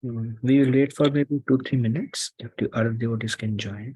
We will wait for maybe 2-3 minutes if the other devotees can join.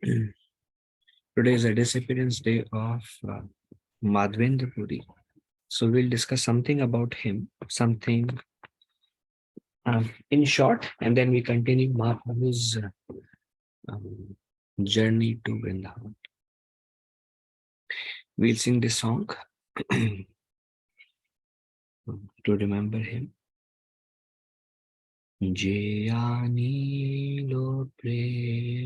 Today is a disappearance day of Madhavendrapuri. So we'll discuss something about him, something in short, and then we continue Mahaprabhu's um, journey to Vrindavan. We'll sing this song to remember him. Jayani lo premadhana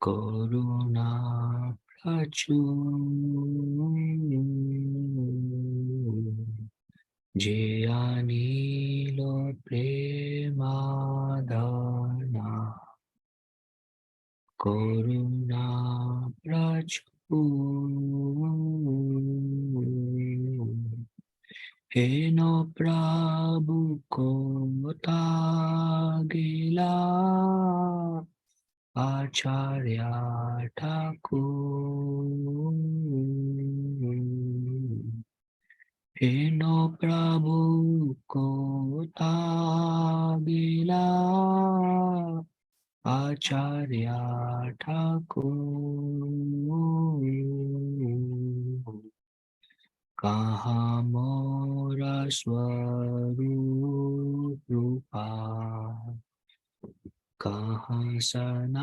Koruna prachur Jayani lo premadhana Koruna prachur He no Prabhu kota gila Acharya Thakur He no Prabhu kota gila Acharya Thakur Kaha mora swarup rupa Kaha sanatan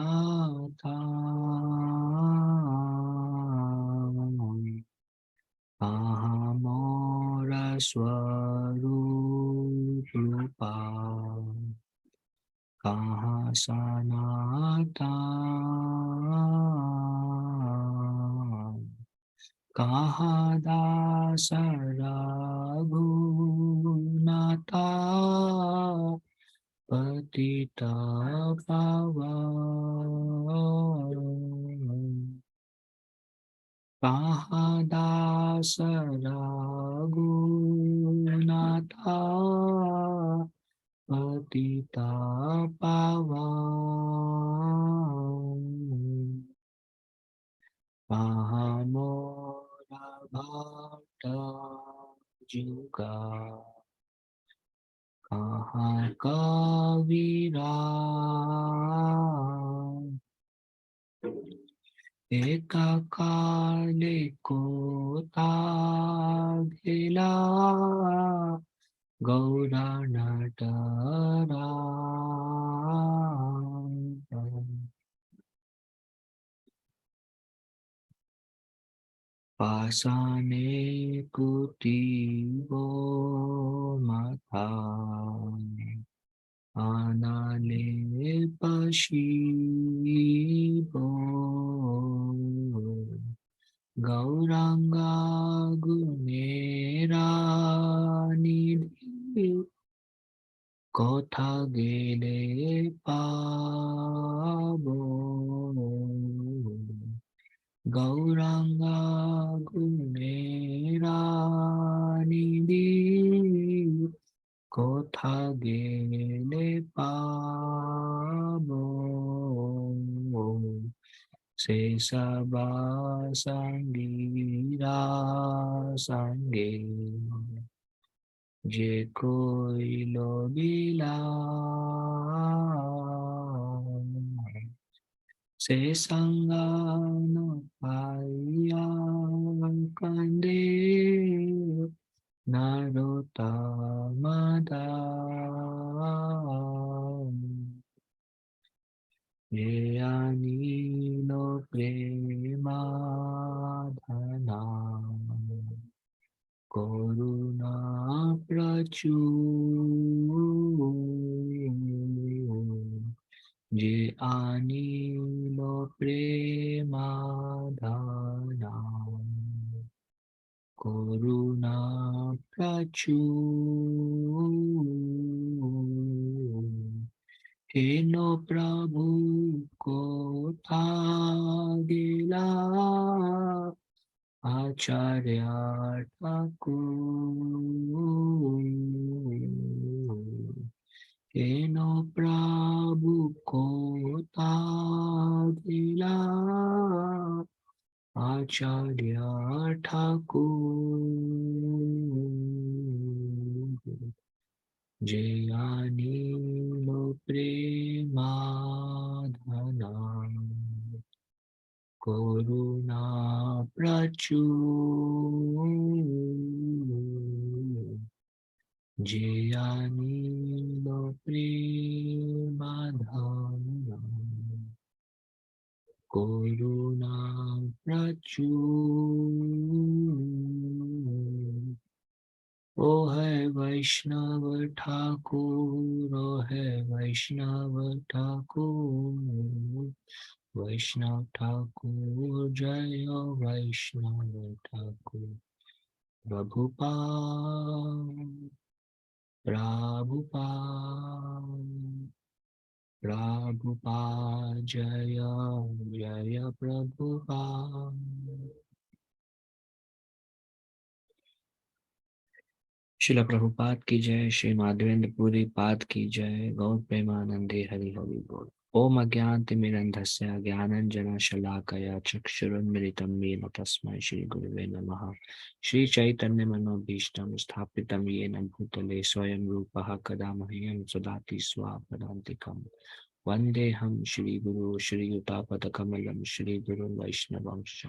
Kaha mora swarup rupa Kaha sanatan Kaha dasa raghunatha patita pavan कहाँ दास रघुनाथा पतिता पावन। कहाँ मोरा भक्त जुगा, कहाँ कबीरा। एका काले को तागिला, गौरा नटरा। पाषाणे कुटीवो माथा, आनाले पशिबो। गौरांगा गुणेरा निधि, कोथा गेले पाबो। गौरांगा गुणेरा निधि, कोथा गेले पाबो। से सबा संगीरा संगे, जे कोई लोबिला। से संगान पाइया कंदे, नारोता मदा। ये अनिलो प्रेमाधना, करुणा प्रचुर। जे अनिलो प्रेमाधना, करुणा प्रचुर। हेनो प्रभु को था गिला, आचार्य ठाकुर। हेनो प्रभु को था गिला, आचार्य ठाकुर। जयानीलो प्रेमाधना, करुणा प्रचुर। जयानीलो प्रेमाधना, करुणा प्रचुर। ओ है वैष्णव ठाकुर, ओ है वैष्णव ठाकुर। वैष्णव ठाकुर जय वैष्णव ठाकुर। प्रभुपाद प्रभुपाद प्रभुपाद जय जय प्रभुपाद। शिला प्रभुपाद की जय। श्री माधवेंद्रपुरी पाद की जय। गौर प्रेमानंदे हरि हरि बोल। ओम अज्ञानतिमिरन्धस्य ज्ञानाञ्जनशलाकया चक्षुरुन्मिलितं येन तस्मै श्री गुरुवे नमः। श्री चैतन्य मनोभीष्टं स्थापितं येन भूतले स्वयं रूपः कदा मह्यं ददाति स्वापदान्तिकम्। वन्देऽहं श्रीगुरो श्रीयुतापदकमलं श्रीगुरुं वैष्णवंश।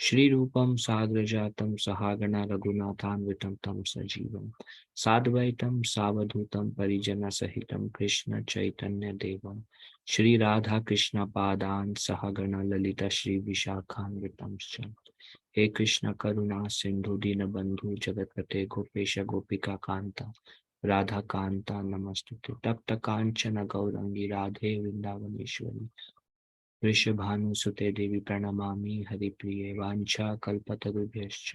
श्रीरूपं साग्रजातं सहागणा रघुनाथान्वितं तं सजीवं साद्वैतं सावधूतं परिजनसहितं कृष्ण चैतन्य देवं श्री राधा कृष्ण पादान् सहगण ललिता श्री विशाखान्वितं च। हे कृष्ण करुणा सिंधु दीनबंधु जगतपते गोपेश गोपिका कांता राधा कांता नमस्तुते। तप्त कांचन गौरंगी राधे वृंदावनेश्वरी वृषभानुसुते देवी प्रणमामि हरिप्रिये। वाञ्छाकल्पतरुभ्यश्च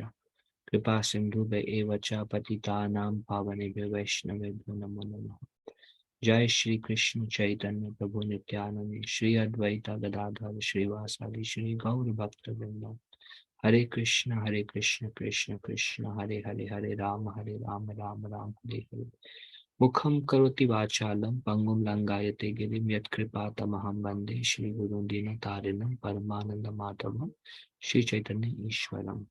कृपा सिन्धुभ्य एव च पतितानां पावनेभ्यो वैष्णवेभ्यो नमो नमः। जय श्री कृष्ण चैतन्य प्रभु नित्यानंद श्री अद्वैता गदाधर श्रीवासादि श्री गौर भक्त वृंद। Hare Krishna, Krishna Krishna, Hare Hare, Hare Ram, Ram Ram, Hare Hare. Mukham karoti vachalam, pangum langayate girim, yat kripa tamaham bande, Shri Guru Dina Tarinam, Paramananda Madhavam, Shri Chaitanya Ishwaram.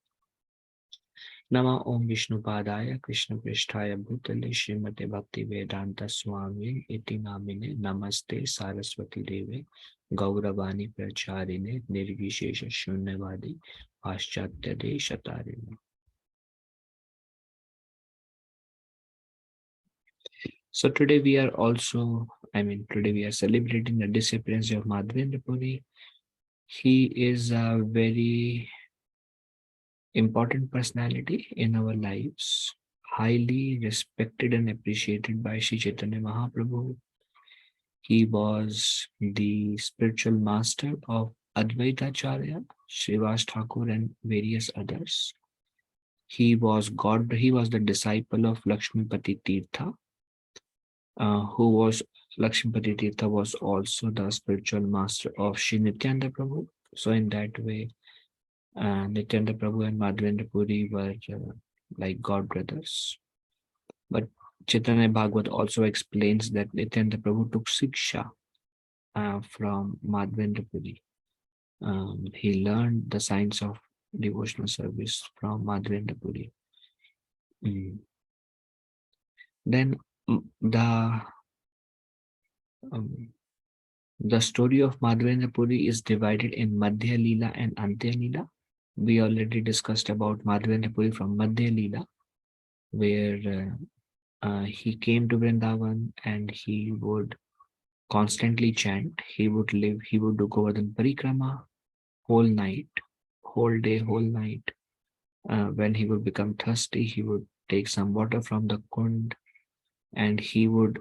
Nama Om Vishnu Padaya, Krishna Prishtaya Bhutale, Srimate Bhakti Vedanta Swami, Iti Namine, Namaste Saraswati Deve, Gauravani Pracharine, Nirvishesha Shunyavadi, Paschatya Deshatarine. So today we are also, today we are celebrating the disappearance of Madhavendrapuri. He is a very important personality in our lives, highly respected and appreciated by Sri Chaitanya Mahaprabhu. He was the spiritual master of Advaitacharya, Srivas Thakur, and various others. He was the disciple of Lakshmipati Tirtha, who was Lakshmipati Tirtha was also the spiritual master of Sri Nityananda Prabhu. So in that way, Nityananda Prabhu and Madhavendra Puri were like god brothers. But Chaitanya Bhagavat also explains that Nityananda Prabhu took Siksha from Madhavendra Puri. He learned the science of devotional service from Madhavendra Puri. Mm. Then um, the story of Madhavendra Puri is divided in Madhya Leela and Antya Leela. We already discussed about Madhavendra Puri from Madhya Leela, where he came to Vrindavan and he would constantly chant. He would do Govardhan Parikrama whole night, whole day, whole night. When he would become thirsty, he would take some water from the kund, and he would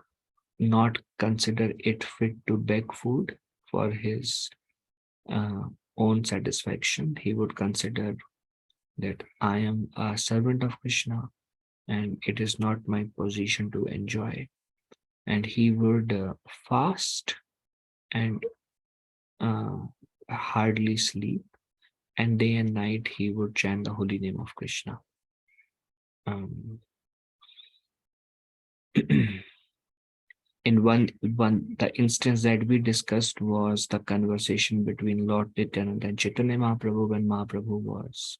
not consider it fit to beg food for his uh, own satisfaction. He would consider that I am a servant of Krishna and it is not my position to enjoy. And he would fast and uh, hardly sleep, and day and night he would chant the holy name of Krishna. Um, in one the instance that we discussed was the conversation between Lord Nityananda and Chaitanya Mahaprabhu when Mahaprabhu was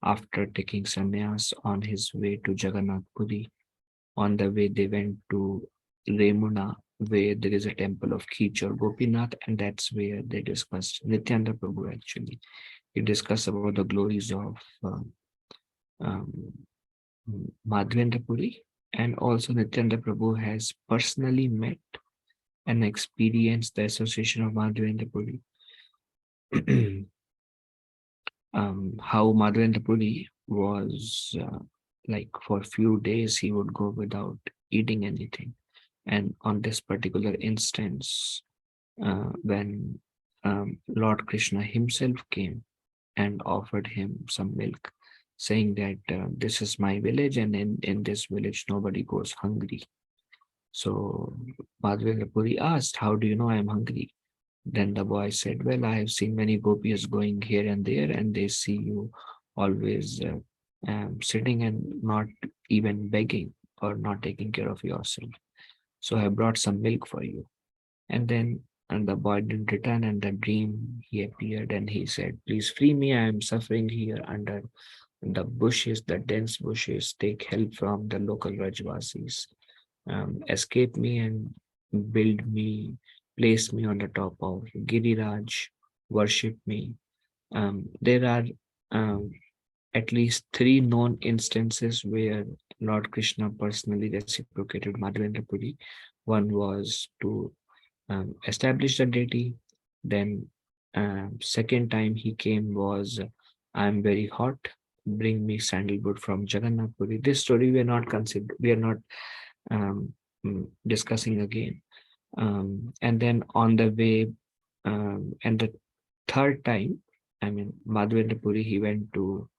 after taking sannyas on his way to Jagannath Puri. On the way they went to Remuna, where there is a temple of Khich or Gopinath, and that's where they discussed Nityananda Prabhu actually. He discussed about the glories of um, Madhavendra Puri, and also Nityananda Prabhu has personally met and experienced the association of Madhavendra Puri. How Madhavendra Puri was like for a few days he would go without eating anything. And on this particular instance, when Lord Krishna himself came and offered him some milk, saying that this is my village and in this village nobody goes hungry. So Madhavendra Puri asked, how do you know I am hungry? Then the boy said, well, I have seen many gopis going here and there and they see you always sitting and not even begging or not taking care of yourself. So I brought some milk for you. And the boy didn't return, and the dream he appeared and he said, please free me, I am suffering here under the bushes, the dense bushes. Take help from the local Rajvasis. Escape me and build me, place me on the top of Giriraj, worship me. There are um, at least 3 known instances where Lord Krishna personally reciprocated Madhavendra Puri. One was to establish the deity. Then second time he came was, I'm very hot, bring me sandalwood from Jagannath Puri. This story we are not discussing again. And then on the way, and the third time, Madhavendra Puri, he went to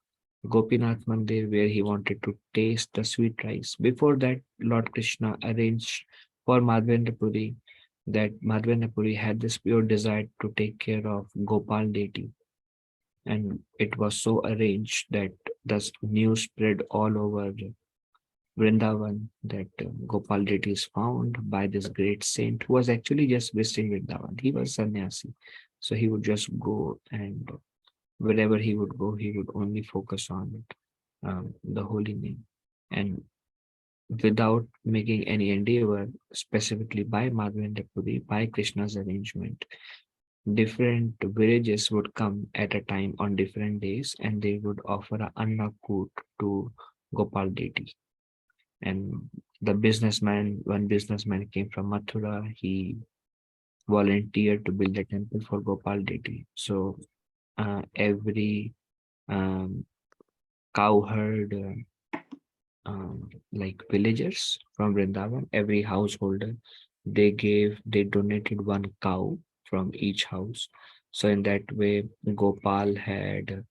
Gopinath Mandir where he wanted to taste the sweet rice. Before that, Lord Krishna arranged for Madhavendra Puri that Madhavendra Puri had this pure desire to take care of Gopal deity. And it was so arranged that the news spread all over Vrindavan that Gopal deity is found by this great saint who was actually just visiting Vrindavan. He was sannyasi, so he would just go, and wherever he would go, he would only focus on the holy name. And without making any endeavor, specifically by Madhavendrapuri, by Krishna's arrangement, different villages would come at a time on different days, and they would offer a annakut to Gopal deity. And one businessman came from Mathura. He volunteered to build a temple for Gopal deity. So every um, cowherd, like villagers from Vrindavan, every householder, they donated one cow from each house. So in that way, Gopal had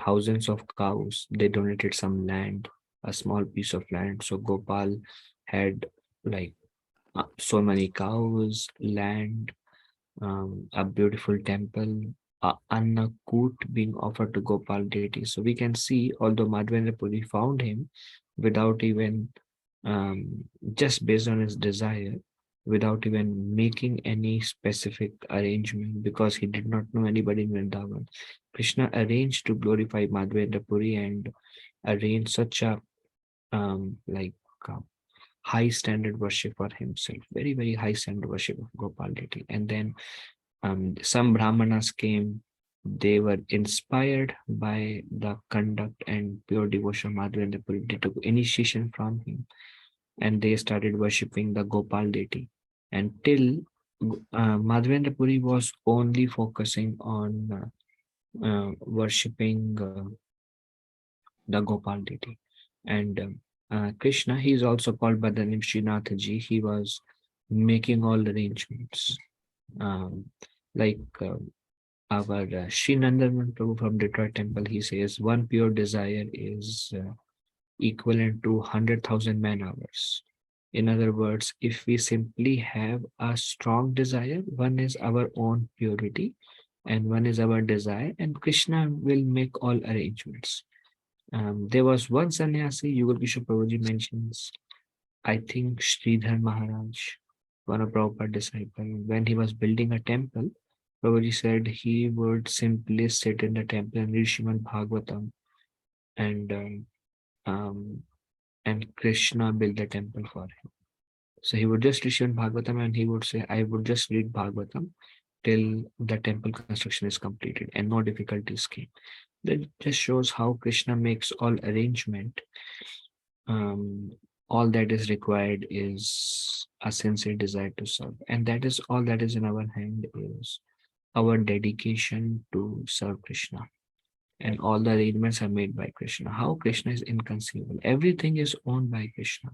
thousands of cows. They donated some land, a small piece of land. So Gopal had like so many cows, land, a beautiful temple, Annakut being offered to Gopal deity. So we can see, although Madhavendrapuri found him without even, just based on his desire, without even making any specific arrangement, because he did not know anybody in Vrindavan. Krishna arranged to glorify Madhavendrapuri and arranged such a like uh, high standard worship for himself, very, very high standard worship of Gopal deity. And then some Brahmanas came. They were inspired by the conduct and pure devotion of Madhavendra. They took initiation from him, and they started worshipping the Gopal deity. Until Madhavendra Puri was only focusing on worshipping the Gopal deity. And Krishna, he is also called by the name Srinathji. He was making all arrangements. Um, like our Sri Nandan Prabhu from Detroit Temple, he says one pure desire is equivalent to 100,000 man hours. In other words, if we simply have a strong desire, one is our own purity and one is our desire, and Krishna will make all arrangements. There was one sannyasi, Yugal Kishore Prabhuji mentions, I think Sridhar Maharaj, one of Prabhupada's disciples, when he was building a temple, Prabhuji said he would simply sit in the temple and read Srimad Bhagavatam, and um, Krishna built the temple for him. So he would just read Srimad Bhagavatam and he would say, I would just read Bhagavatam till the temple construction is completed, and no difficulties came. That just shows how Krishna makes all arrangement. Um, all that is required is a sincere desire to serve, and that is all that is in our hand, is our dedication to serve Krishna. And all the arrangements are made by Krishna. How Krishna is inconceivable. Everything is owned by Krishna.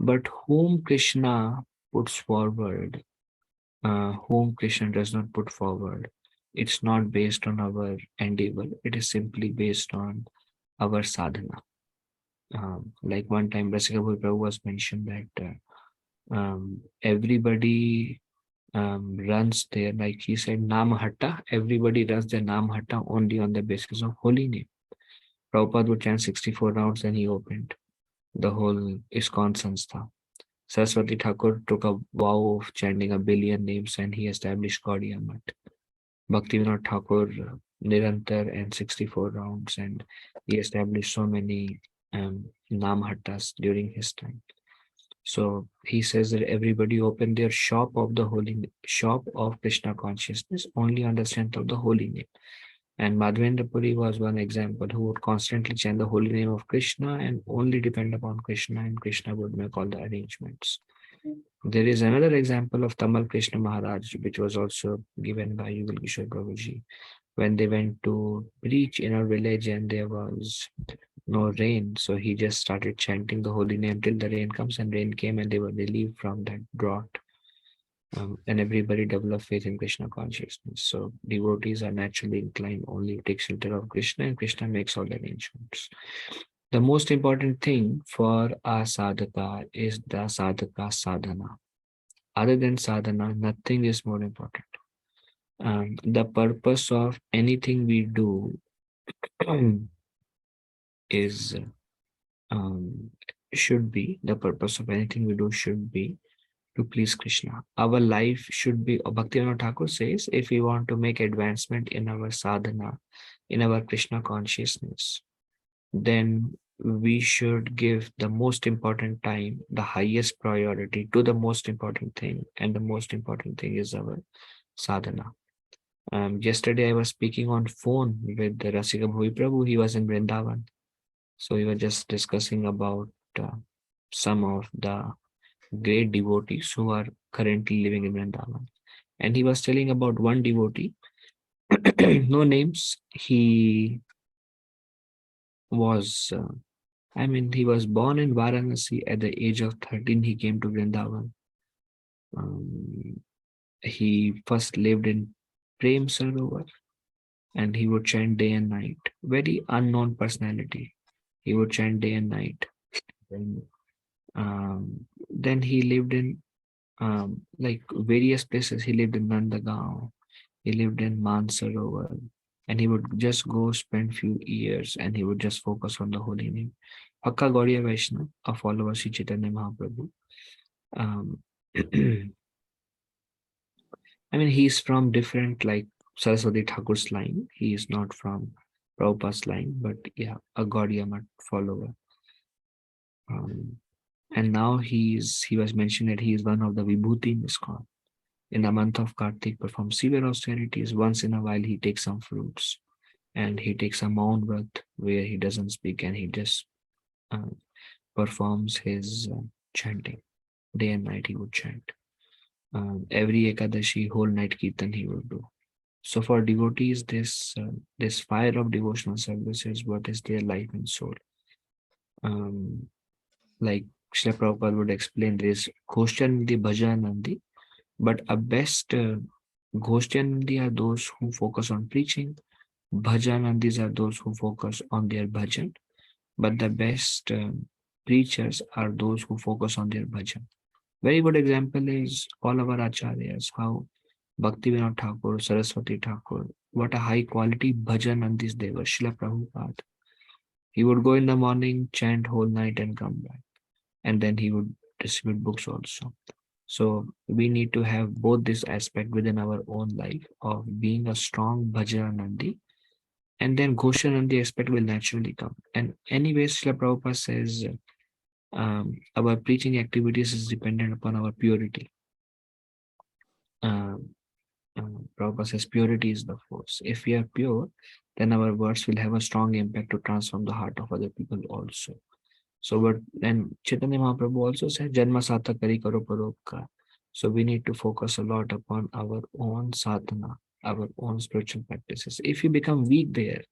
But whom Krishna puts forward, whom Krishna does not put forward, it's not based on our endeavor. It is simply based on our sadhana. Like one time, Rasikapur Prabhu was mentioned that everybody runs there, like he said, Nam Hatta. Everybody runs their Nam Hatta only on the basis of holy name. Prabhupada would chant 64 rounds and he opened the whole ISKCON Sanstha. Saraswati Thakur took a vow of chanting a billion names and he established Gaudiya Math. Bhaktivinoda Thakur, Nirantar and 64 rounds, and he established so many Nam Hattas during his time. So he says that everybody opened their shop of the holy shop of Krishna consciousness only on the strength of the holy name. And Madhavendra Puri was one example who would constantly chant the holy name of Krishna and only depend upon Krishna, and Krishna would make all the arrangements. There is another example of Tamal Krishna Maharaj, which was also given by Yugal Kishore Prabhuji, when they went to preach in a village and there was no rain. So he just started chanting the holy name till the rain comes, and rain came and they were relieved from that drought. And everybody developed faith in Krishna consciousness. So devotees are naturally inclined only to take shelter of Krishna, and Krishna makes all the arrangements. The most important thing for a sadhaka is the sadhaka sadhana. Other than sadhana, nothing is more important. The purpose of anything we do is um, should be the purpose of anything we do should be to please Krishna. Our life should be, Bhaktivinoda Thakur says, if we want to make advancement in our sadhana, in our Krishna consciousness, then we should give the most important time, the highest priority to the most important thing. And the most important thing is our sadhana. Yesterday I was speaking on phone with the Rasika Bhuvi Prabhu. He was in Vrindavan. So we were just discussing about some of the great devotees who are currently living in Vrindavan. And he was telling about one devotee, no names. He was, he was born in Varanasi. At the age of 13, he came to Vrindavan. Um, he first lived in Prem Sarovar and he would chant day and night. Very unknown personality. He would chant day and night. Then, then he lived in like various places. He lived in Nandagaon. He lived in Mansarovar, and he would just go spend few years, and he would just focus on the holy name. Hakka Gaudiya Vaishnava, a follower of Sri Chaitanya Mahaprabhu. Um, he's from different, like Saraswati Thakur's line. He is not from Prabhupada's line, but yeah, a Gaudiya Math follower. And now he was mentioned that he is one of the Vibhuti in ISKCON. In the month of Kartik, performs severe austerities. Once in a while, he takes some fruits and he takes a Mount Vrat where he doesn't speak and he just uh, performs his chanting. Day and night, he would chant. Every Ekadashi, whole night Kirtan he would do. So for devotees, this fire of devotional service is what is their life and soul. Like Srila Prabhupada would explain, this Ghoshyanandi, Bhajanandi, but a best Ghoshyanandi are those who focus on preaching. Bhajanandis are those who focus on their bhajan. But the best preachers are those who focus on their bhajan. Very good example is all our acharyas, how Bhaktivinoda Thakur, Saraswati Thakur, what a high quality bhajanandis they were. Srila Prabhupada, he would go in the morning, chant whole night and come back. And then he would distribute books also. So we need to have both this aspect within our own life of being a strong bhajanandi, and then Ghoshanandi aspect will naturally come. And anyways, Srila Prabhupada says our preaching activities is dependent upon our purity. Prabhupada says purity is the force. If we are pure, then our words will have a strong impact to transform the heart of other people also. So, but then Chaitanya Mahaprabhu also said, Janma Sata Kari Karo Paropkar. So we need to focus a lot upon our own sadhana, our own spiritual practices. If you become weak there,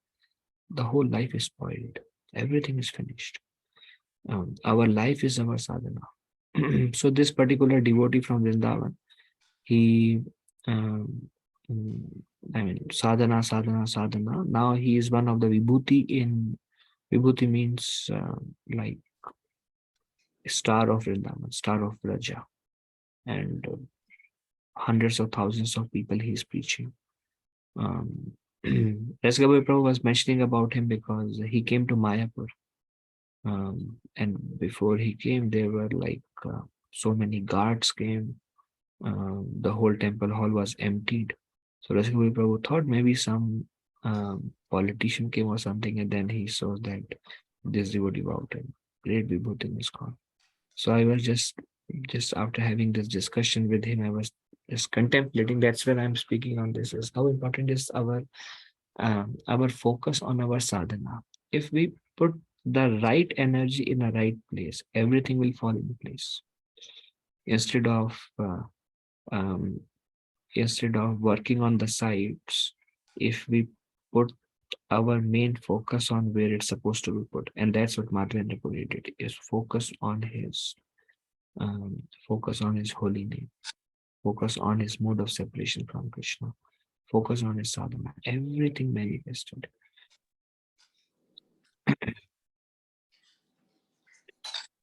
the whole life is spoiled. Everything is finished. Our life is our sadhana. So this particular devotee from Vrindavan, he, um, sadhana, sadhana, sadhana. Now he is one of the Vibhuti in, Vibhuti means like star of Vrindavan, star of Vraja. And hundreds of thousands of people he is preaching. Rasgabhai Prabhu was mentioning about him because he came to Mayapur. And before he came, there were like so many guards came. The whole temple hall was emptied. So Rasgabhai Prabhu thought maybe some politician came or something, and then he saw that this devotee about him. Great Vibhuti is gone. So I was just after having this discussion with him, I was just contemplating. That's when I'm speaking on this, is how important is our focus on our sadhana. If we put the right energy in the right place, everything will fall into place. Instead of um, instead of working on the sides, if we put our main focus on where it's supposed to be put, and that's what Madhavendrapuri did, is focus on his holy name, focus on his mode of separation from Krishna, focus on his sadhana. Everything manifested.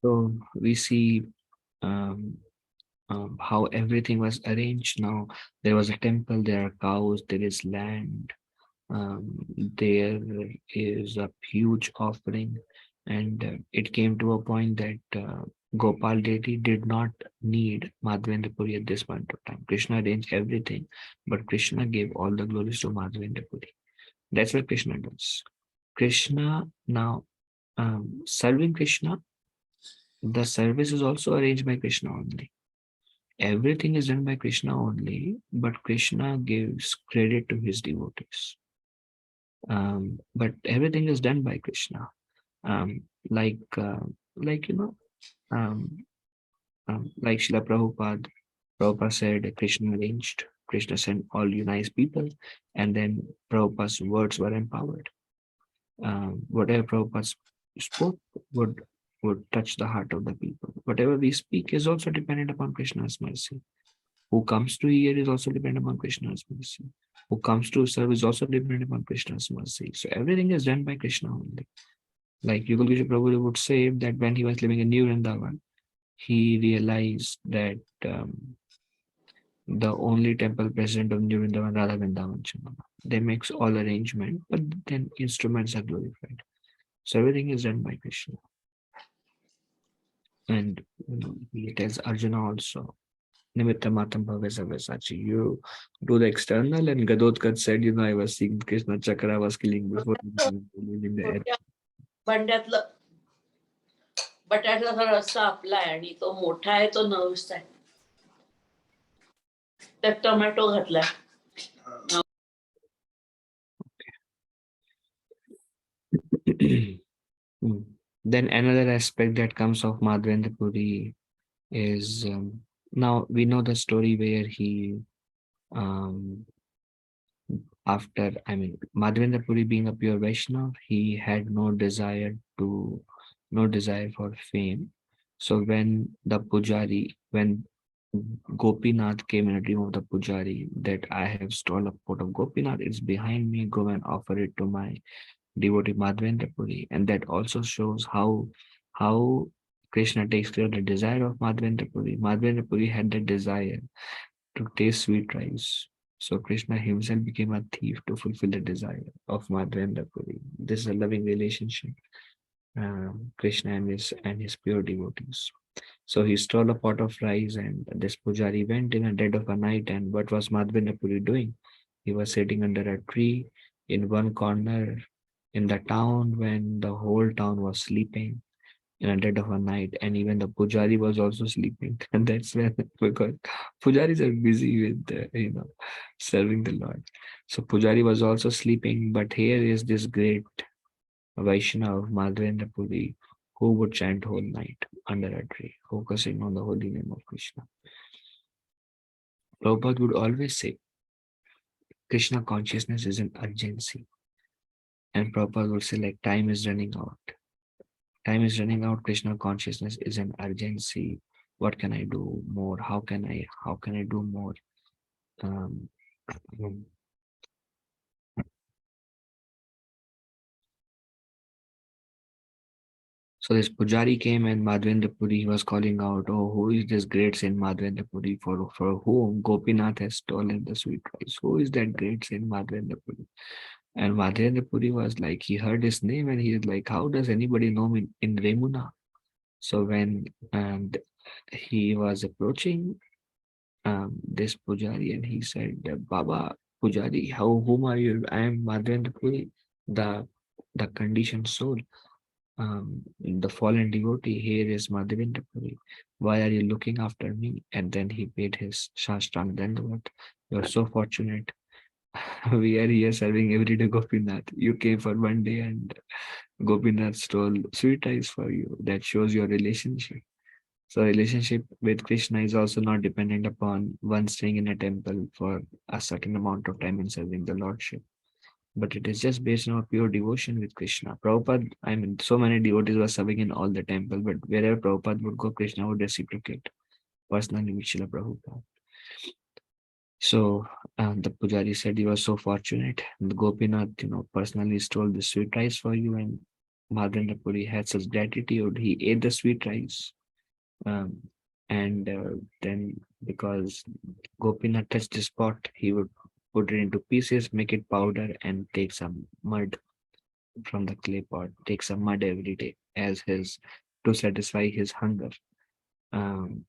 So we see how everything was arranged. Now there was a temple, there are cows, there is land, there is a huge offering, and it came to a point that Gopal deity did not need Madhavendrapuri at this point of time. Krishna arranged everything, but Krishna gave all the glories to Madhavendrapuri. That's what Krishna does. Krishna now, serving Krishna, the service is also arranged by Krishna only. Everything is done by Krishna only, but Krishna gives credit to his devotees. But everything is done by Krishna. Um, like, uh, like you know, um, like Srila Prabhupada. Prabhupada said Krishna arranged. Krishna sent all you nice people, and then Prabhupada's words were empowered. Whatever Prabhupada spoke would would touch the heart of the people. Whatever we speak is also dependent upon Krishna's mercy. Who comes to hear is also dependent upon Krishna's mercy. Who comes to serve is also dependent upon Krishna's mercy. So everything is done by Krishna only. Like Yugal Guru Prabhu would say that when he was living in New Vrindavan, he realized that the only temple president of New Vrindavan, Radha Vrindavan Chandana. They makes all arrangement, but then instruments are glorified. So everything is done by Krishna. And he tells Arjuna also, Nimitta Matam Bhavesavesachi. You do the external, and Gadodkat said, I was seeing Krishna Chakra was killing before leaving the earth. भांड्यातलं बटाट्याचा रस्सा आपला आहे आणि तो मोठा आहे तो नवस आहे त्यात टोमॅटो घातलाय. Then another aspect that comes of Madhavendrapuri is now we know the story where he um, after Madhavendrapuri being a pure Vaishnava, he had no desire for fame. So when Gopinath came in a dream of the Pujari that I have stole a pot of Gopinath, it's behind me, go and offer it to my devotee Madhavendrapuri. And that also shows how Krishna takes care of the desire of Madhavendrapuri. Madhavendrapuri had the desire to taste sweet rice. So Krishna himself became a thief to fulfill the desire of Madhavendrapuri. This is a loving relationship, Krishna and his pure devotees. So he stole a pot of rice, and this pujari went in a dead of a night. And what was Madhavendrapuri doing? He was sitting under a tree in one corner in the town when the whole town was sleeping in a dead of a night, and even the pujari was also sleeping. And that's when, because pujaris are busy with serving the Lord. So pujari was also sleeping, but here is this great Vaishnava Madhavendrapuri who would chant whole night under a tree, focusing on the holy name of Krishna. Prabhupada would always say Krishna consciousness is an urgency, and Prabhupada would say like time is running out. Time is running out. Krishna consciousness is an urgency. What can I do more? How can I do more? Um, so this Pujari came and Madhavendrapuri was calling out, "Oh, who is this great saint Madhavendrapuri for whom Gopinath has stolen the sweet rice? Who is that great saint Madhavendrapuri?" And Madhavendrapuri was like, he heard his name and he is like, "How does anybody know me in Remuna?" So when he was approaching this Pujari and he said, "Baba Pujari, whom are you?" "I am Madhavendrapuri, the conditioned soul, the fallen devotee. Here is Madhavendrapuri. Why are you looking after me?" And then he paid his Shashtang Dandavat. "You're so fortunate. We are here serving every day Gopinath. You came for one day and Gopinath stole sweet rice for you. That shows your relationship." So relationship with Krishna is also not dependent upon one staying in a temple for a certain amount of time and serving the Lordship, but it is just based on pure devotion with Krishna. Prabhupada, so many devotees were serving in all the temple, but wherever Prabhupada would go, Krishna would reciprocate personally with Srila Prabhupada. So the Pujari said, "You are so fortunate. The Gopinath, personally stole the sweet rice for you." And Madhavendrapuri had such gratitude. He ate the sweet rice. And then, because Gopinath touched the spot, he would put it into pieces, make it powder, and take some mud from the clay pot, take some mud every day as his to satisfy his hunger. Um,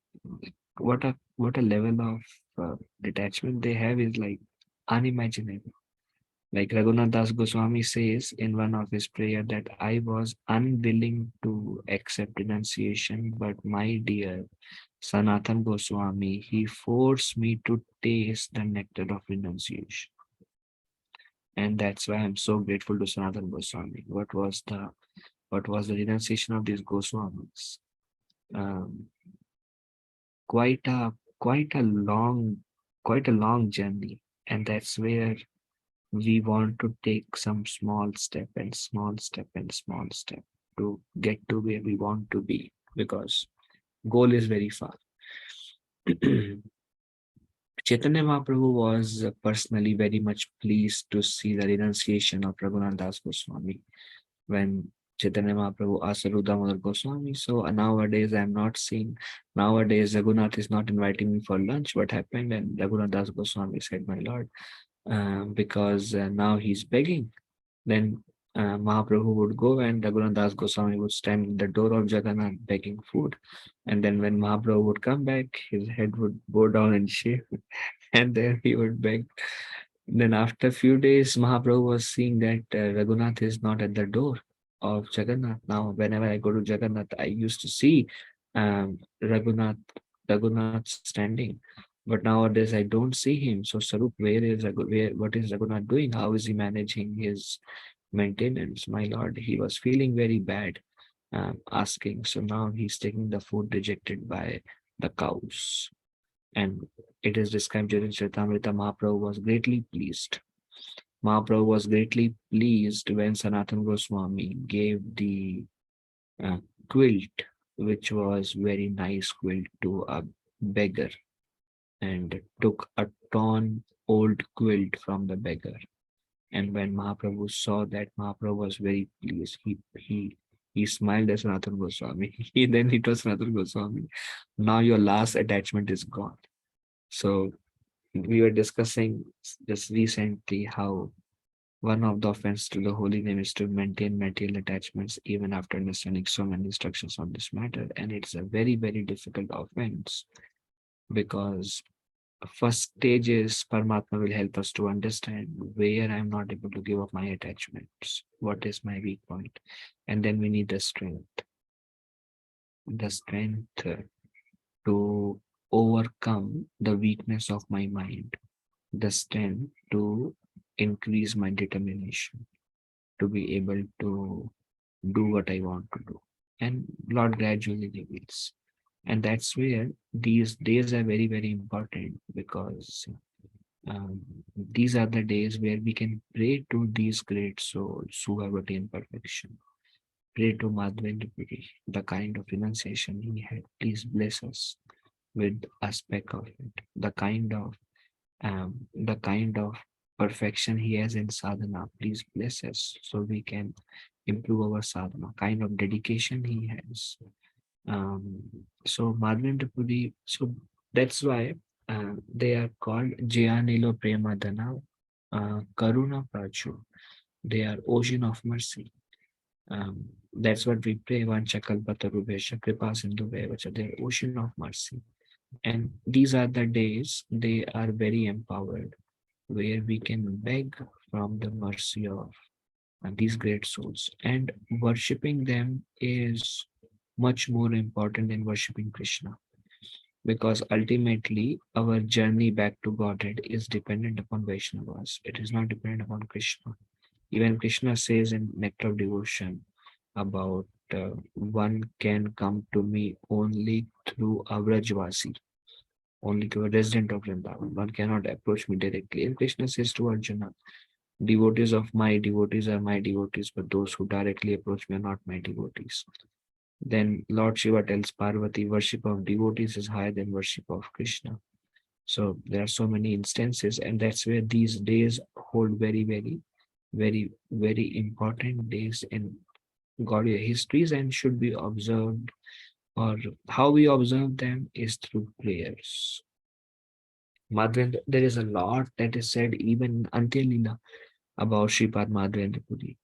what a level of detachment they have is like unimaginable. Like Raghunath Das Goswami says in one of his prayer that I was unwilling to accept renunciation, but my dear Sanatan Goswami, he forced me to taste the nectar of renunciation. And that's why I'm so grateful to Sanatan Goswami. What was the renunciation of these Goswamis? Um, quite a quite a long quite a long journey, and that's where we want to take some small step and small step and small step to get to where we want to be, because goal is very far. Chaitanya Mahaprabhu was personally very much pleased to see the renunciation of Raghunath Das Goswami when Chaitanya Mahaprabhu asked Damodar Goswami. So nowadays I'm not seeing, nowadays Raghunath is not inviting me for lunch. What happened? And Raghunath Das Goswami said, my lord, because now he's begging. Then Mahaprabhu would go and Raghunath Das Goswami would stand in the door of Jagannath begging food. And then when Mahaprabhu would come back, his head would bow down and shave, and then he would beg. Then after a few days, Mahaprabhu was seeing that Raghunath is not at the door of Jagannath. Now, whenever I go to Jagannath, I used to see Raghunath, Raghunath standing. But nowadays I don't see him. So Sarup, what is Raghunath doing? How is he managing his maintenance? My lord, he was feeling very bad, asking. So now he's taking the food rejected by the cows. And it is described during Charitamrita, Mahaprabhu was greatly pleased. Mahaprabhu was greatly pleased when Sanatan Goswami gave the uh, quilt, which was very nice quilt, to a beggar, and took a torn old quilt from the beggar. And when Mahaprabhu saw that, Mahaprabhu was very pleased. He smiled at Sanatan Goswami. He told Sanatan Goswami, now your last attachment is gone. So we were discussing just recently how one of the offense to the holy name is to maintain material attachments even after understanding so many instructions on this matter. And it's a very, very difficult offense, because first stage is Paramatma will help us to understand where I'm not able to give up my attachments, what is my weak point. And then we need the strength to overcome the weakness of my mind, the strength to increase my determination, to be able to do what I want to do. And Lord gradually reveals. And that's where these days are very, very important, because um, these are the days where we can pray to these great souls who have attained perfection. Pray to Madhavendrapuri, the kind of renunciation he had. Please bless us with a speck of it. The kind of perfection he has in sadhana. Please bless us so we can improve our sadhana. Kind of dedication he has. Um, so Madhavendrapuri, so that's why they are called Jayanilo Premadana, Karuna Prachu. They are ocean of mercy. That's what we pray. Vanchakalpatarubhesha Kripa Sindhu Vevacha. They are ocean of mercy. And these are the days they are very empowered, where we can beg from the mercy of these great souls. And worshipping them is much more important than worshipping Krishna, because ultimately our journey back to Godhead is dependent upon Vaishnavas. It is not dependent upon Krishna. Even Krishna says in Nectar of Devotion about one can come to me only through a Vrajvasi, only to a resident of Vrindavan. One cannot approach me directly. And Krishna says to Arjuna, devotees of my devotees are my devotees, but those who directly approach me are not my devotees. Then Lord Shiva tells Parvati, worship of devotees is higher than worship of Krishna. So there are so many instances, and that's where these days hold very, very, very, very important days in Gaudiya histories and should be observed or how we observe them is through prayers. Madhavendra, there is a lot that is said even until Leela about Sripad Madhavendrapuri.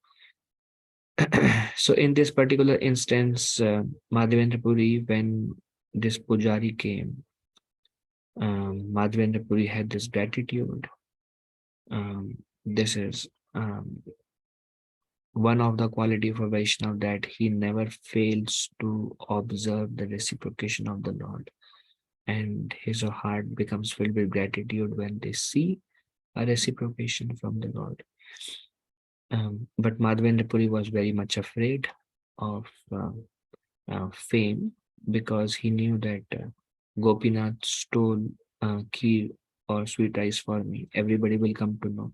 So in this particular instance, Madhavendrapuri, when this pujari came, Madhavendrapuri had this gratitude. This is one of the quality of a Vaishnav, that he never fails to observe the reciprocation of the Lord, and his heart becomes filled with gratitude when they see a reciprocation from the Lord. But Madhavendra was very much afraid of fame, because he knew that Gopinath stole kheer or sweet rice for me. Everybody will come to know,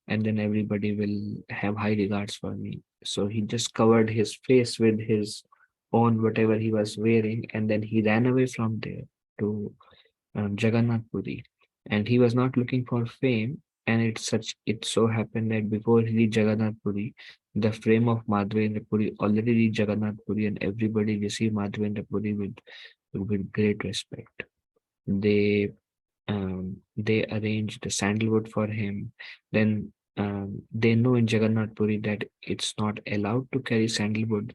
and then everybody will have high regards for me. So he just covered his face with his own whatever he was wearing, and then he ran away from there to Jagannath Puri, and he was not looking for fame. And it so happened that before he reached Jagannath Puri, the fame of Madhavendra Puri already reached Jagannath Puri, and everybody received Madhavendra Puri with great respect. They arranged the sandalwood for him. Then they know in Jagannath Puri that it's not allowed to carry sandalwood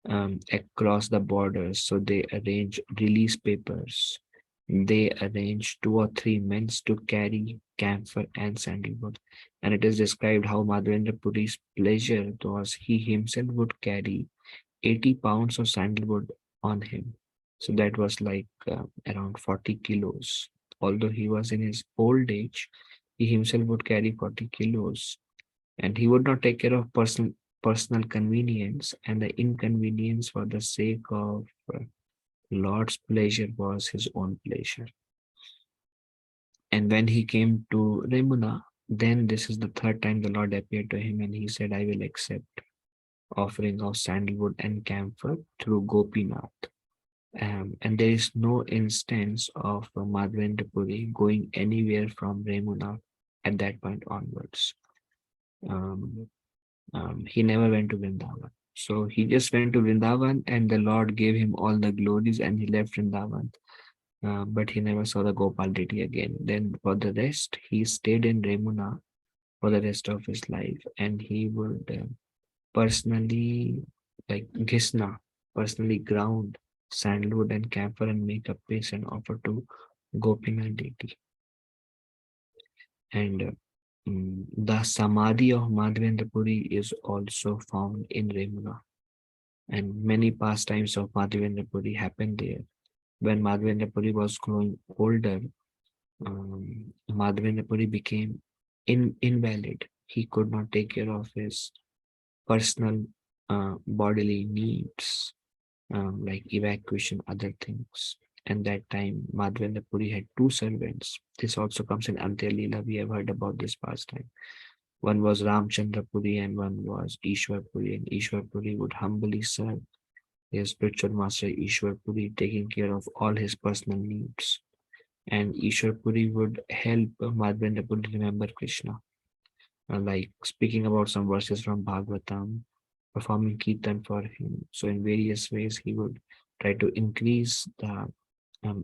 across the borders, so they arrange release papers. They arrange two or three men to carry camphor and sandalwood, and it is described how Madhavendra Puri's pleasure was he himself would carry 80 pounds of sandalwood on him. So that was like around 40 kilos. Although he was in his old age, he himself would carry 40 kilos, and he would not take care of personal convenience, and the inconvenience for the sake of Lord's pleasure was his own pleasure. And when he came to Remuna, then this is the third time the Lord appeared to him, and he said, I will accept offering of sandalwood and camphor through Gopinath. And there is no instance of Madhavendra Puri going anywhere from Remuna at that point onwards. Um, he never went to Vrindavan. So he just went to Vrindavan, and the Lord gave him all the glories, and he left Vrindavan. But he never saw the Gopal deity again. Then for the rest, he stayed in Remuna for the rest of his life, and he would personally, like Gisna, personally ground sandalwood and camphor and make a paste and offer to Gopinath deity. And the Samadhi of Madhavendra Puri is also found in Remuna. And many pastimes of Madhavendra Puri happened there. When Madhavendra Puri was growing older, Madhavendra Puri became invalid. He could not take care of his personal bodily needs, like evacuation, other things. And that time, Madhavendra Puri had two servants. This also comes in Antya Leela. We have heard about this pastime. One was Ramchandra Puri and one was Ishwar Puri. And Ishwar Puri would humbly serve his spiritual master Ishwar Puri, taking care of all his personal needs. And Ishwar Puri would help Madhavendra Puri remember Krishna, like speaking about some verses from Bhagavatam, performing kirtan for him. So in various ways, he would try to increase the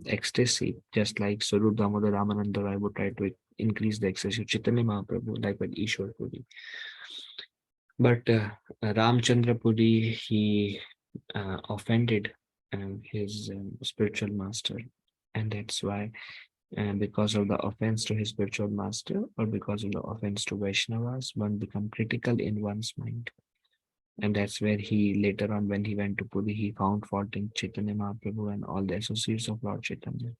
ecstasy, just like Sarup Damodar Ramananda Rai would try to increase the ecstasy of Chaitanya Mahaprabhu, like with Ishwar Puri. But Ramchandra Puri, he offended his spiritual master, and that's why, because of the offense to his spiritual master or because of the offense to Vaishnavas, one become critical in one's mind. And that's where he later on, when he went to Puri, he found fault in Chaitanya Mahaprabhu and all the associates of Lord Chaitanya.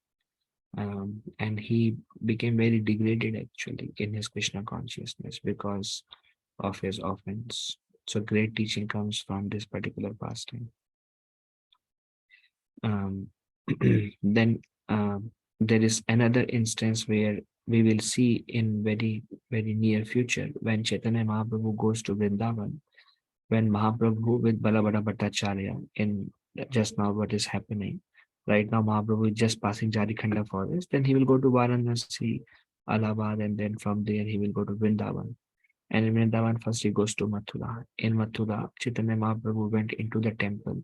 And he became very degraded actually in his Krishna consciousness because of his offense. So great teaching comes from this particular pastime. Um, then there is another instance where we will see in very near future, when Chaitanya Mahaprabhu goes to Vrindavan, when Mahaprabhu with Balabhadra Bhattacharya, in just now what is happening. Right now Mahaprabhu is just passing Jarikhanda forest, then he will go to Varanasi, Allahabad, and then from there he will go to Vrindavan. And in Vrindavan, first he goes to Mathura. In Mathura, Chaitanya Mahaprabhu went into the temple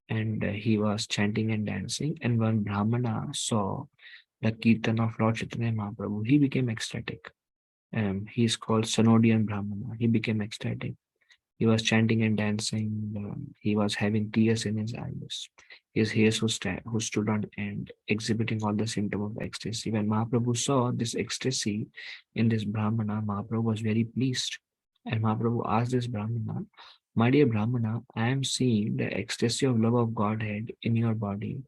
and he was chanting and dancing. And when Brahmana saw the Kirtan of Lord Chaitanya Mahaprabhu, he became ecstatic. He is called Sanodian Brahmana. He became ecstatic. He was chanting and dancing. He was having tears in his eyes. His hairs who stood on end, exhibiting all the symptoms of ecstasy. When Mahaprabhu saw this ecstasy in this Brahmana, Mahaprabhu was very pleased. And Mahaprabhu asked this Brahmana, "My dear Brahmana, I am seeing the ecstasy of love of Godhead in your body.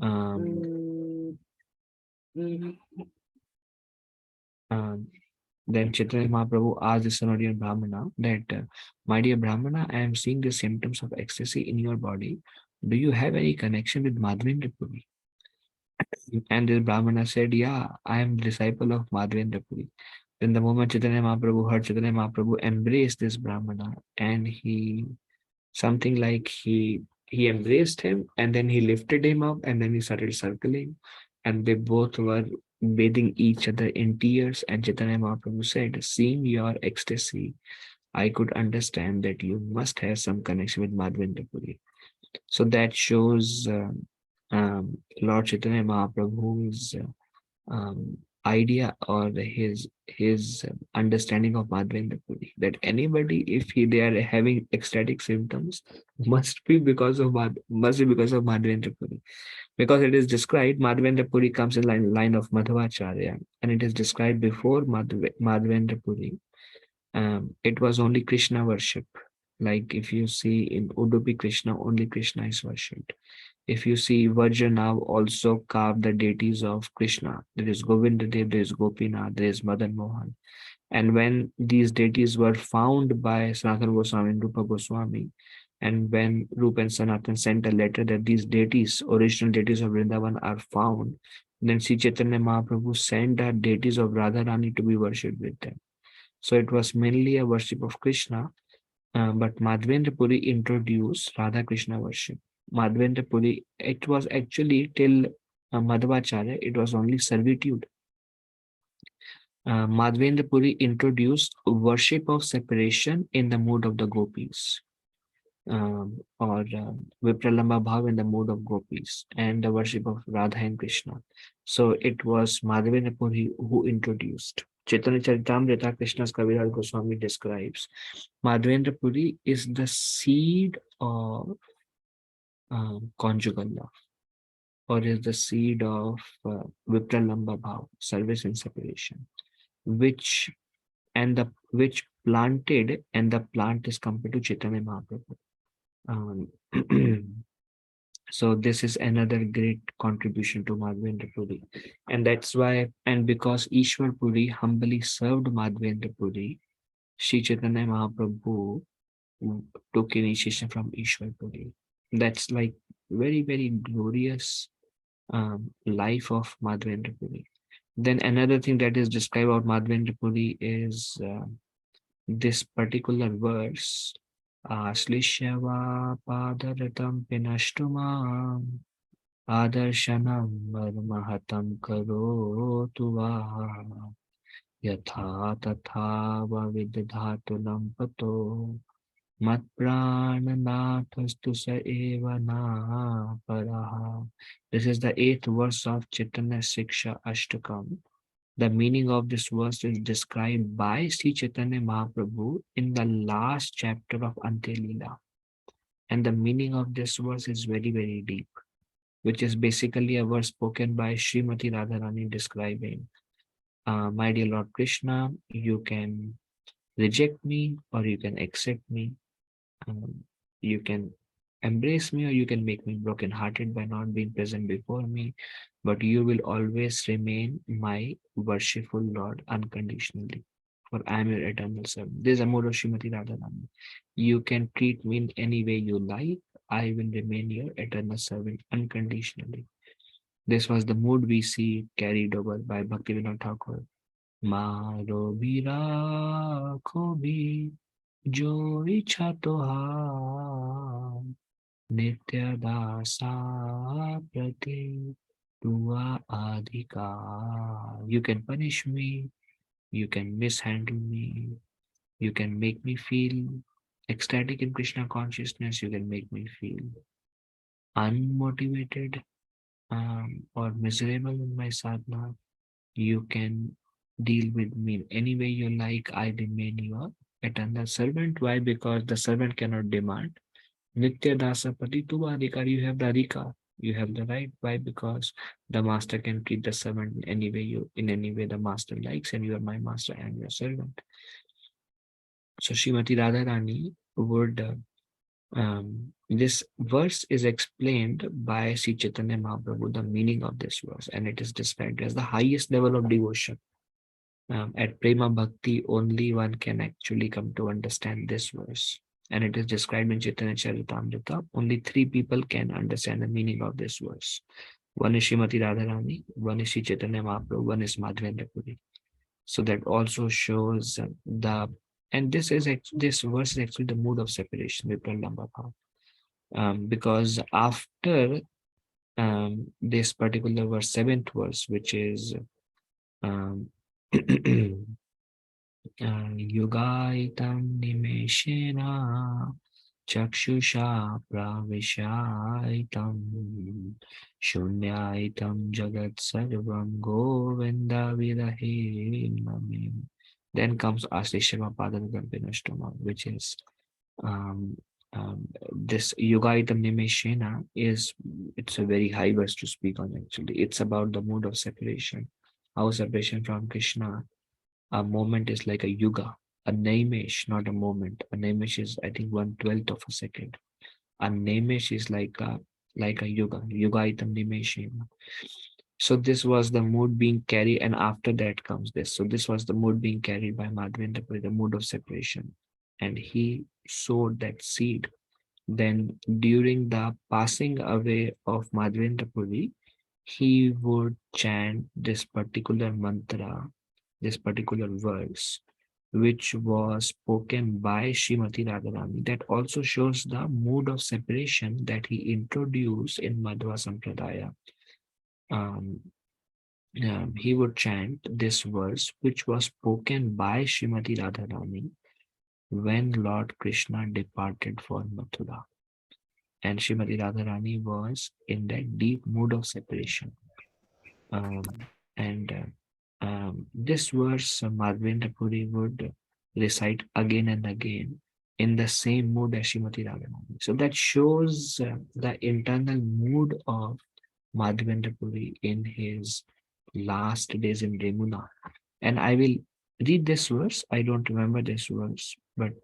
Um, um, then Chaitanya Mahaprabhu asked the Sanodian Brahmana that, "My dear Brahmana, I am seeing the symptoms of ecstasy in your body. Do you have any connection with Madhavendrapuri?" And this Brahmana said, "Yeah, I am disciple of Madhavendrapuri." Then the moment Chaitanya Mahaprabhu heard, Chaitanya Mahaprabhu embraced this Brahmana, and something like he embraced him, and then he lifted him up, and then he started circling, and they both were bathing each other in tears. And Chaitanya Mahaprabhu said, "Seeing your ecstasy, I could understand that you must have some connection with Madhavendra." So that shows Lord Chaitanya Mahaprabhu's idea, or his understanding of Madhavendra Puri, that anybody, if they are having ecstatic symptoms, must be because of Madhavendra Puri, because it is described Madhavendra Puri comes in line of Madhavacharya, and it is described before Madhavendra Puri. It was only Krishna worship. Like if you see in Udupi Krishna, only Krishna is worshipped. If you see Vajra now also carve the deities of Krishna. There is Govindadev, there is Gopinath, there is Madan Mohan. And when these deities were found by Sanatana Goswami and Rupa Goswami, and when Rupa and Sanatan sent a letter that these deities, original deities of Vrindavan, are found, then Sri Chaitanya Mahaprabhu sent the deities of Radharani to be worshipped with them. So it was mainly a worship of Krishna, but Madhavendra Puri introduced Radha Krishna worship. Madhavendra Puri, it was actually till Madhvacharya, it was only servitude. Madhavendra Puri introduced worship of separation in the mood of the gopis, or Vipralamba Bhav in the mood of gopis, and the worship of Radha and Krishna. So it was Madhavendra Puri who introduced. Chaitanya Charitamrita, Krishna's Kaviraj Goswami describes Madhavendra Puri is the seed of conjugal love, or is the seed of Vipralamba Bhav, service and separation, which which planted, and the plant is compared to Chaitanya Mahaprabhu. Um, so this is another great contribution to Madhavendra Puri, and that's why, and because Ishwar Puri humbly served Madhavendra Puri, Sri Chaitanya Mahaprabhu took initiation from Ishwar Puri. That's like very glorious life of Madhavendra Puri. Then another thing that is described about Madhavendra Puri is this particular verse. Aslishyava padaratam pinashtumam adarshanam varmahatam karotu va yatha tatha vavidhatu lampato matprananathastu sa eva na paraha. This is the eighth verse of Chaitanya Siksha Ashtakam. The meaning of this verse is described by Sri Chaitanya Mahaprabhu in the last chapter of Ante Leela. And the meaning of this verse is very deep, which is basically a verse spoken by Srimati Radharani describing, my dear Lord Krishna, you can reject me or you can accept me. You can embrace me or you can make me broken-hearted by not being present before me, but you will always remain my worshipful Lord unconditionally. For I am your eternal servant. This is a mode of Srimati Radharani. You can treat me in any way you like. I will remain your eternal servant unconditionally. This was the mood we see carried over by Bhaktivinoda Thakur. Maro bira ko जो इच्छा तुहार नित्य दासा प्रति तुआ अधिकार. You can punish me, you can mishandle me, you can make me feel ecstatic in Krishna consciousness, you can make me feel unmotivated or miserable in my sadhana, you can deal with me in any way you like. I remain your eternal servant. Why? Because the servant cannot demand. Nitya Dasa Pati Adhikar, you have the adhikar. You have the right. Why? Because the master can treat the servant in any way the master likes, and you are my master and your servant. So Srimati Radharani would this verse is explained by Sri Chaitanya Mahaprabhu, the meaning of this verse, and it is described as the highest level of devotion. At Prema Bhakti, only one can actually come to understand this verse. And it is described in Chaitanya Charitamrita. Only three people can understand the meaning of this verse. One is Srimati Radharani, one is Sri Chaitanya Mahaprabhu, one is Madhavendrapuri. So that also shows and this verse is actually the mood of separation, Vipral Lambha. Because after this particular verse, seventh verse, which is um, Yugaitam Nimeshena Chakshusha Pravishaitam Shunyaitam Jagat Sarvam Govinda Vidahe Namim. Then comes Aslishama Padanagampanashtama, which is um, this Yugaitam Nimeshena it's a very high verse to speak on actually. It's about the mood of separation, how separation from Krishna. A moment is like a yuga. A naimesh, not a moment. A naimesh is, I think, 1/12 of a second. A naimesh is like a yuga. Yuga itam nimeshim. So this was the mood being carried, and after that comes this. So this was the mood being carried by Madhavendra, the mood of separation, and he sowed that seed. Then during the passing away of Madhavendra, he would chant this particular mantra, this particular verse, which was spoken by Srimati Radharani, that also shows the mood of separation that he introduced in Madhva Sampradaya. Um, he would chant this verse, which was spoken by Srimati Radharani when Lord Krishna departed for Mathura. And Srimati Radharani was in that deep mood of separation. And this verse, Madhavendra Puri would recite again and again in the same mood as Srimati Radharani. So that shows the internal mood of Madhavendra Puri in his last days in Remuna. And I will read this verse. I don't remember this verse, but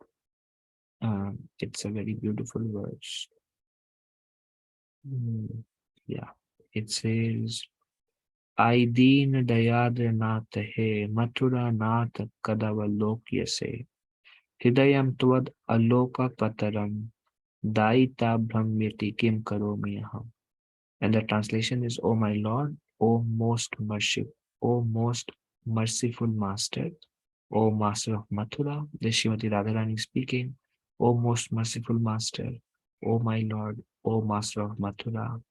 it's a very beautiful verse. Yeah, it says, I deen dayadra nath he mathura nath kadavalokya se hidayam tvad aloka kataram daita brahmyati kim karomi aham. And the translation is, O my Lord, O most merciful Master, O Master of Mathura, the Srimati Radharani speaking, O most merciful Master, O my Lord, O Master of Mathura,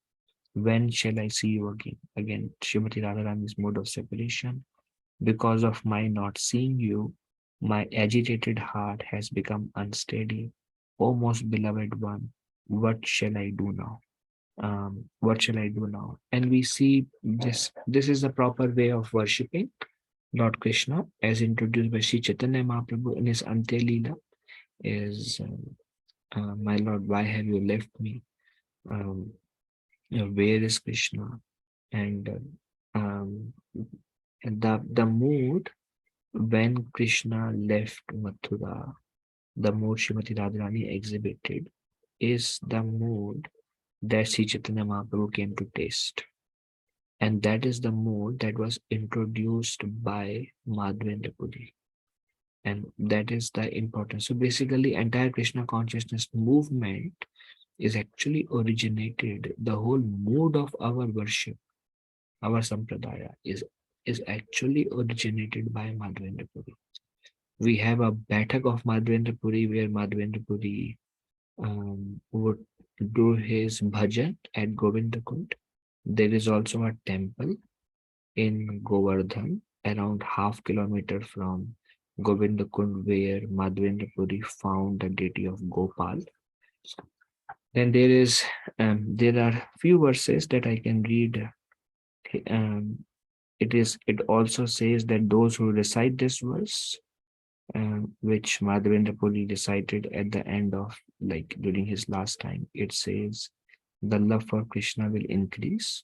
when shall I see you again? Again, Srimati Radharani's mode of separation. Because of my not seeing you, my agitated heart has become unsteady. O most beloved one, what shall I do now? What shall I do now? And we see this. This is the proper way of worshipping Lord Krishna, as introduced by Sri Chaitanya Mahaprabhu in his Antya Leela. Is my Lord, why have you left me? Um, where is Krishna? And the mood when Krishna left Mathura, the mood Srimati Radharani exhibited is the mood that Sri Chaitanya Mahaprabhu came to taste. And that is the mood that was introduced by Madhavendra Puri. And that is the importance. So basically, entire Krishna consciousness movement is actually originated, the whole mood of our worship, our sampradaya is actually originated by Madhavendra Puri. We have a Baithak of Madhavendra Puri where Madhavendra Puri would do his bhajan at Govinda Kund. There is also a temple in Govardhan, around half kilometer from Govinda Kund, where Madhavendra Puri found the deity of Gopal. Then there are few verses that I can read. It also says that those who recite this verse, which Madhavendrapuri recited at the end of, like, during his last time, it says the love for Krishna will increase.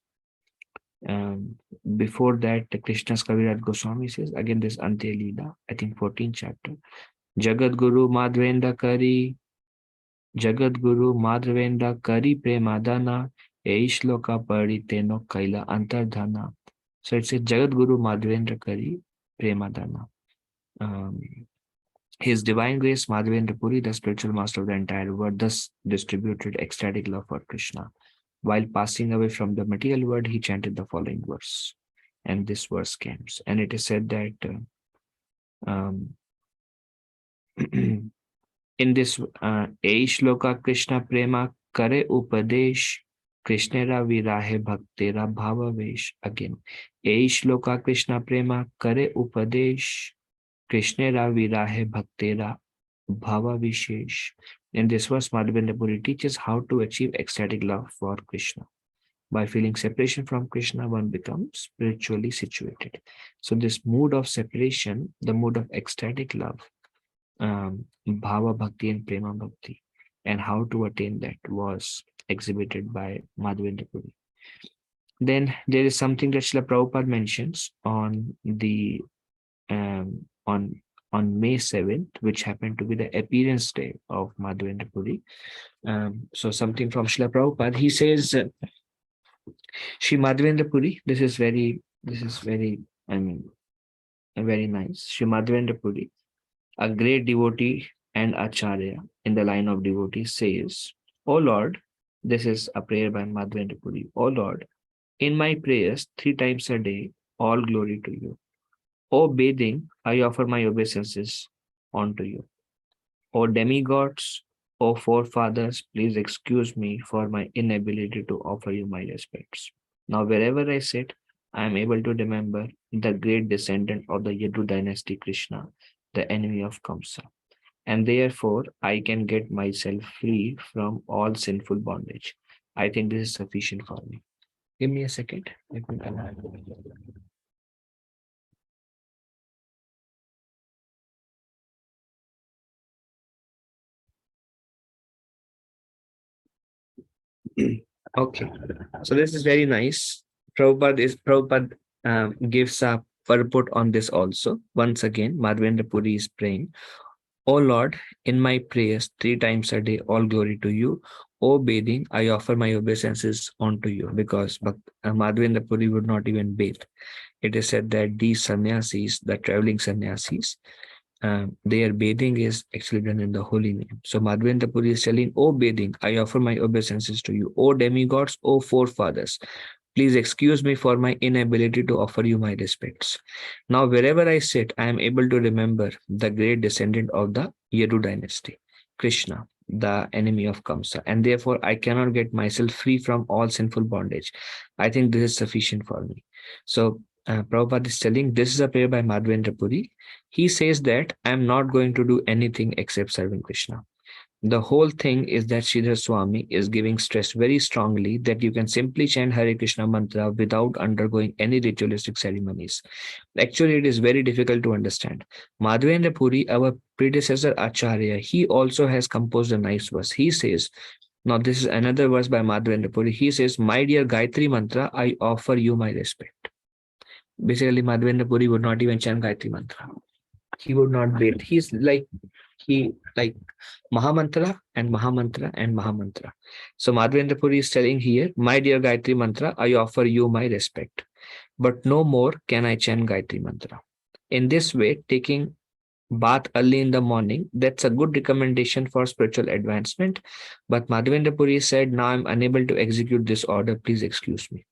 Um, Before that, the Krishna's Kaviraj Goswami says, again, this Ante Leela, I think 14th chapter. Jagat Guru Madhavendra Kari, Jagat Guru Madhavendra Kari Premadana, Eishloka Pari Teno Kaila Antardhana. So it says Jagat Guru Madhavendra Kari Premadana. Um, His Divine Grace Madhavendrapuri, the spiritual master of the entire world, thus distributed ecstatic love for Krishna. While passing away from the material world, he chanted the following verse. And this verse comes. And it is said that um, in this Shloka Krishna Prema Kare Upadesh Krishnera Virahe Bhaktera Bhavavesh. Again, Shloka Krishna Prema Kare Upadesh Krishnera Virahe Bhaktera Bhava Vishesh. In this verse, Madhavendra teaches how to achieve ecstatic love for Krishna. By feeling separation from Krishna, one becomes spiritually situated. So this mood of separation, the mood of ecstatic love, Bhava Bhakti and Prema Bhakti, and how to attain that was exhibited by Madhavendra. Then there is something that Srila Prabhupada mentions on the um, on May 7th, which happened to be the appearance day of Madhavendra. So something from Srila Prabhupada, he says, Shri Madhavendra, this is very, I mean, very nice. Shri Madhavendra, a great devotee and acharya in the line of devotees, says, O Lord, this is a prayer by Madhavendra. O Lord, in my prayers 3 times a day, all glory to you. O bathing, I offer my obeisances unto you. O demigods, O forefathers, please excuse me for my inability to offer you my respects. Now, wherever I sit, I am able to remember the great descendant of the Yadu dynasty, Krishna, the enemy of Kamsa. And therefore, I can get myself free from all sinful bondage. I think this is sufficient for me. Give me a second. Let me Okay, so this is very nice. Prabhupada gives a purport on this also. Once again, Madhavendra Puri is praying, O Lord, in my prayers 3 times a day, all glory to you. O bathing, I offer my obeisances unto you, because Madhavendra Puri would not even bathe. It is said that these sannyasis, the traveling sannyasis, their bathing is actually done in the holy name. So Madhavendra Puri is telling, O bathing, I offer my obeisances to you. O demigods, O forefathers, please excuse me for my inability to offer you my respects. Now, wherever I sit, I am able to remember the great descendant of the Yadu dynasty, Krishna, the enemy of Kamsa, and therefore I cannot get myself free from all sinful bondage. I think this is sufficient for me. So Prabhupada is telling, this is a prayer by Madhavendra Puri. He says that I am not going to do anything except serving Krishna. The whole thing is that Sridhar Swami is giving stress very strongly that you can simply chant Hare Krishna mantra without undergoing any ritualistic ceremonies. Actually, it is very difficult to understand. Madhavendra Puri, our predecessor Acharya, he also has composed a nice verse. He says, now this is another verse by Madhavendra Puri. He says, my dear Gayatri mantra, I offer you my respect. Basically, Madhavendra Puri would not even chant Gayatri mantra. He would not wait. He like Mahamantra and Mahamantra and Mahamantra. So Madhavendra Puri is telling here, my dear Gayatri Mantra, I offer you my respect. But no more can I chant Gayatri Mantra. In this way, taking bath early in the morning, that's a good recommendation for spiritual advancement. But Madhavendra Puri said, now I'm unable to execute this order. Please excuse me.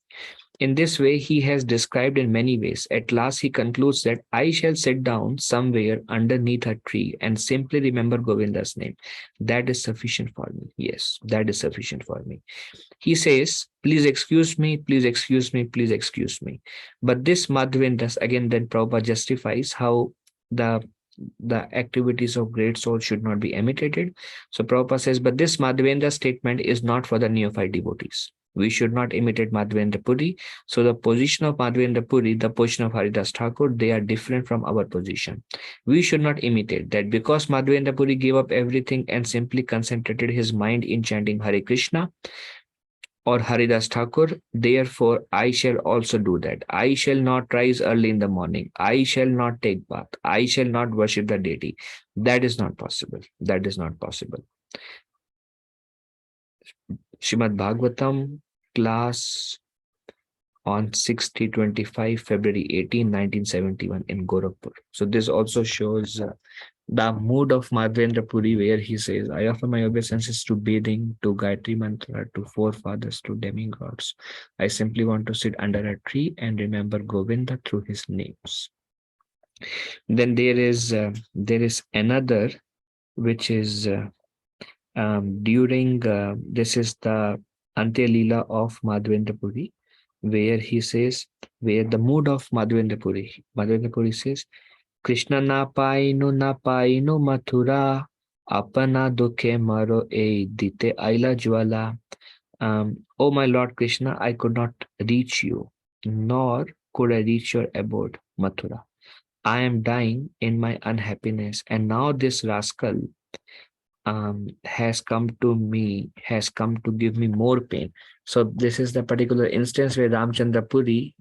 In this way, he has described in many ways. At last, he concludes that I shall sit down somewhere underneath a tree and simply remember Govinda's name. That is sufficient for me. Yes, that is sufficient for me. He says, please excuse me, please excuse me, please excuse me. But this Madhvendas, again, then Prabhupada justifies how the the activities of great souls should not be imitated. So Prabhupada says, but this Madhavendra statement is not for the neophyte devotees. We should not imitate Madhavendra Puri. So the position of Madhavendra Puri, the position of Haridas Thakur, they are different from our position. We should not imitate that because Madhavendra Puri gave up everything and simply concentrated his mind in chanting Hare Krishna or Haridas Thakur, therefore I shall also do that. I shall not rise early in the morning. I shall not take bath. I shall not worship the deity. That is not possible. That is not possible. Shrimad Bhagavatam, class on 60/25 February 18, 1971 in Gorakhpur. So this also shows the mood of Madhavendra Puri, where he says, I offer my obeisances to bathing, to Gayatri Mantra, to forefathers, to demigods. I simply want to sit under a tree and remember Govinda through his names. Then there is another which is during this is the Antya Leela of Madhavendra Puri, where he says, where the mood of Madhavendra Puri says, Krishna na painu mathura, apana dukhe maro e dite aila jwala. O my Lord Krishna, I could not reach you, nor could I reach your abode, Mathura. I am dying in my unhappiness, and now this rascal has come to me, has come to give me more pain. So this is the particular instance where Ramchandra Puri,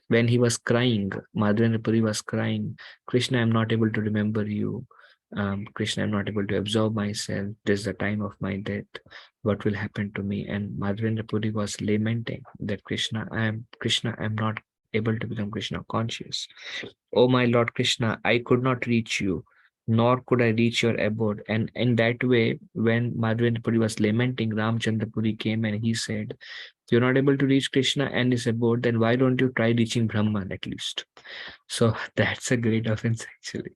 when he was crying, Madhavendra Puri was crying, Krishna, I'm not able to remember you. Krishna, I'm not able to absorb myself. This is the time of my death. What will happen to me? And Madhavendra Puri was lamenting that Krishna, I'm not able to become Krishna conscious. Oh my Lord Krishna, I could not reach you, nor could I reach your abode. And in that way, when Madhavendra Puri was lamenting, Ramchandra Puri came and he said, if you're not able to reach Krishna and his abode, then why don't you try reaching Brahman at least? So that's a great offense, actually.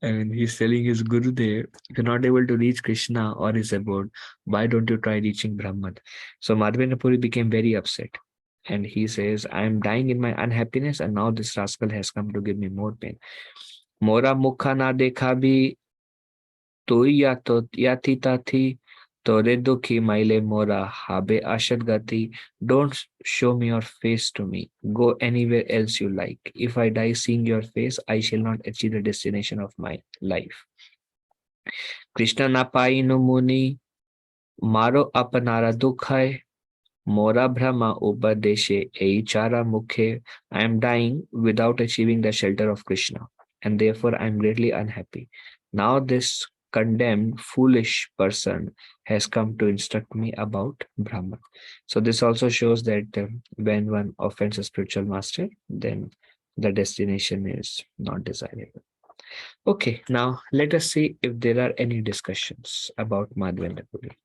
I mean, he's telling his Guru there, if you're not able to reach Krishna or his abode, why don't you try reaching Brahman? So Madhavendra Puri became very upset. And he says, I am dying in my unhappiness, and now this rascal has come to give me more pain. Mora mukha na dekha bhi tui ya to yati tati tore dukhi maile mora habe ashad gati. Don't show me your face to me. Go anywhere else you like. If I die seeing your face, I shall not achieve the destination of my life. Krishna na pai no muni maro apanara dukh hai. Mora Brahma Upadeshe Eichara Mukhe. I am dying without achieving the shelter of Krishna, and therefore I am greatly unhappy. Now this condemned, foolish person has come to instruct me about Brahman. So this also shows that when one offends a spiritual master, then the destination is not desirable. Okay, now let us see if there are any discussions about Madhavendra Puri.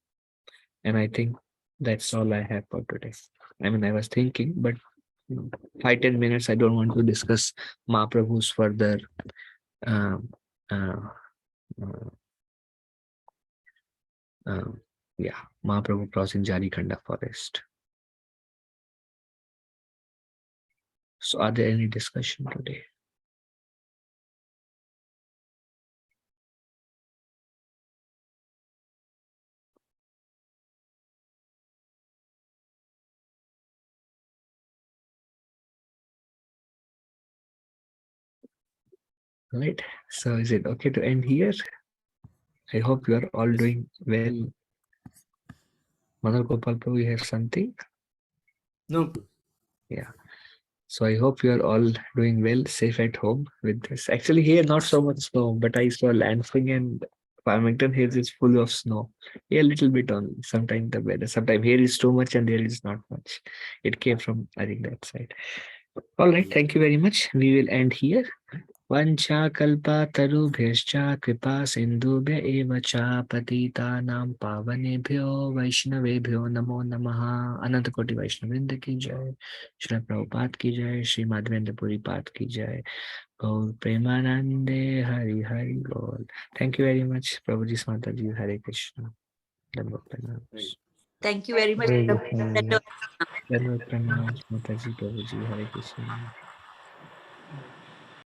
And I think that's all I have for today. I mean, I was thinking, but 5-10 minutes, I don't want to discuss Mahaprabhu's further, um, uh, uh, uh, yeah, Mahaprabhu crossing Jarikhanda forest. So, are there any discussion today? Right. So, is it okay to end here? I hope you are all doing well. Mother Gopal Prabhu, you have something? No. Yeah. So I hope you are all doing well, safe at home with this. Actually, here not so much snow, but I saw Lansing and Farmington here is full of snow. Yeah, a little bit only. Sometimes the weather. Sometimes here is too much and there is not much. It came from I think that side. All right, thank you very much. We will end here. वञ्चाकल्पतरुभ्यश्च कृपा सिन्धुभ्य एव च पतितानां पावनेभ्यो वैष्णवेभ्यो नमो नमः। अनंत कोटि वैष्णववृंद की जय। श्री प्रभुपाद की जय। श्री माधवेंद्र पुरी पाद की जय। गौर प्रेमानंदे हरि हरि बोल। थैंक यू वेरी मच प्रभु जी, माता जी, हरे कृष्ण। धन्यवाद प्रणाम। Thank you very much. धन्यवाद प्रणाम माता जी, प्रभु जी, हरे कृष्ण।